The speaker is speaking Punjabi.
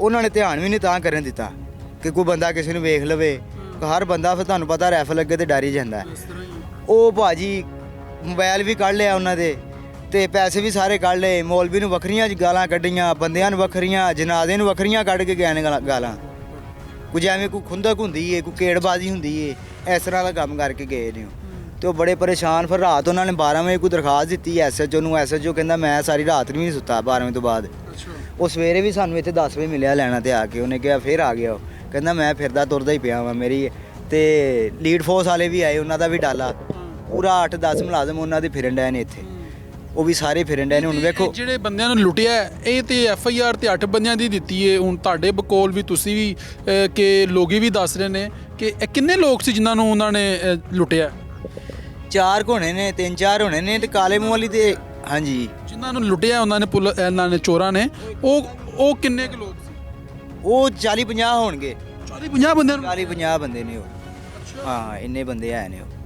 ਉਹਨਾਂ ਨੇ ਧਿਆਨ ਵੀ ਨਹੀਂ ਤਾਂ ਕਰਨ ਦਿੱਤਾ ਕਿ ਕੋਈ ਬੰਦਾ ਕਿਸੇ ਨੂੰ ਵੇਖ ਲਵੇ। ਹਰ ਬੰਦਾ ਫਿਰ ਤੁਹਾਨੂੰ ਪਤਾ ਰਾਈਫਲ ਅੱਗੇ ਤੇ ਡਰ ਹੀ ਜਾਂਦਾ। ਉਹ ਭਾਜੀ ਮੋਬਾਈਲ ਵੀ ਕੱਢ ਲਿਆ ਉਹਨਾਂ ਦੇ ਤੇ ਪੈਸੇ ਵੀ ਸਾਰੇ ਕੱਢ ਲਏ। ਮੌਲਵੀ ਨੂੰ ਵੱਖਰੀਆਂ ਗਾਲਾਂ ਕੱਢੀਆਂ, ਬੰਦਿਆਂ ਨੂੰ ਵੱਖਰੀਆਂ, ਜਨਾਜ਼ੇ ਨੂੰ ਵੱਖਰੀਆਂ ਕੱਢ ਕੇ ਗਏ ਨੇ ਗਾਲਾਂ। ਕੁਝ ਐਵੇਂ ਕੋਈ ਖੁੰਦਕ ਹੁੰਦੀ ਏ, ਕੋਈ ਕੇੜਬਾਜ਼ੀ ਹੁੰਦੀ ਏ, ਇਸ ਤਰ੍ਹਾਂ ਦਾ ਕੰਮ ਕਰਕੇ ਗਏ ਨੇ ਤੇ ਉਹ ਬੜੇ ਪਰੇਸ਼ਾਨ। ਫਿਰ ਰਾਤ ਉਹਨਾਂ ਨੇ 12 ਵਜੇ ਕੋਈ ਦਰਖਾਸਤ ਦਿੱਤੀ SHO ਨੂੰ। SHO ਕਹਿੰਦਾ ਮੈਂ ਸਾਰੀ ਰਾਤ ਵੀ ਨਹੀਂ ਸੁੱਤਾ 12 ਵਜੇ ਤੋਂ ਬਾਅਦ। ਉਹ ਸਵੇਰੇ ਵੀ ਸਾਨੂੰ ਇੱਥੇ 10 ਵਜੇ ਮਿਲਿਆ ਲੈਣਾ ਤੇ ਆ ਕੇ ਉਹਨੇ ਕਿਹਾ ਫਿਰ ਆ ਗਿਆ। ਉਹ ਕਹਿੰਦਾ ਮੈਂ ਫਿਰਦਾ ਤੁਰਦਾ ਹੀ ਪਿਆ ਵਾਂ। ਮੇਰੀ ਤੇ ਲੀਡ ਫੋਰਸ ਵਾਲੇ ਵੀ ਆਏ, ਉਹਨਾਂ ਦਾ ਵੀ ਡਾਲਾ ਪੂਰਾ 8-10 ਮੁਲਾਜ਼ਮ ਉਹਨਾਂ ਦੇ ਫਿਰਨ ਡਏ ਨੇ ਇੱਥੇ। ਉਹ ਵੀ ਸਾਰੇ ਫਿਰਨ ਡਏ ਨੇ। ਹੁਣ ਵੇਖੋ ਜਿਹੜੇ ਬੰਦਿਆਂ ਨੂੰ ਲੁੱਟਿਆ ਇਹ ਤੇ FIR ਤੇ 8 ਬੰਦਿਆਂ ਦੀ ਦਿੱਤੀ ਹੈ। ਹੁਣ ਤੁਹਾਡੇ ਬਕੌਲ ਵੀ ਤੁਸੀਂ ਵੀ ਕਿ ਲੋਕੀ ਵੀ ਦੱਸ ਰਹੇ ਨੇ ਕਿ ਇਹ ਕਿੰਨੇ ਲੋਕ ਸੀ ਜਿਨ੍ਹਾਂ ਨੂੰ ਉਹਨਾਂ ਨੇ ਲੁੱਟਿਆ? 4 ਹੋਣੇ ਨੇ, 3-4 ਹੋਣੇ ਨੇ ਤੇ ਕਾਲੇ ਮੂੰਹ ਵਾਲੀ ਤੇ ਹਾਂਜੀ ਜਿਨ੍ਹਾਂ ਨੂੰ ਲੁੱਟਿਆ ਉਹਨਾਂ ਨੇ ਇਹਨਾਂ ਨੇ ਚੋਰਾਂ ਨੇ ਉਹ ਕਿੰਨੇ ਕੁ ਲੋਕ ਸੀ? ਉਹ 40-50 ਹੋਣਗੇ। 40-50 ਬੰਦਿਆਂ ਨੂੰ 40-50 ਬੰਦੇ ਨੇ ਉਹ। ਹਾਂ ਇੰਨੇ ਬੰਦੇ ਹੈ ਨੇ ਉਹ।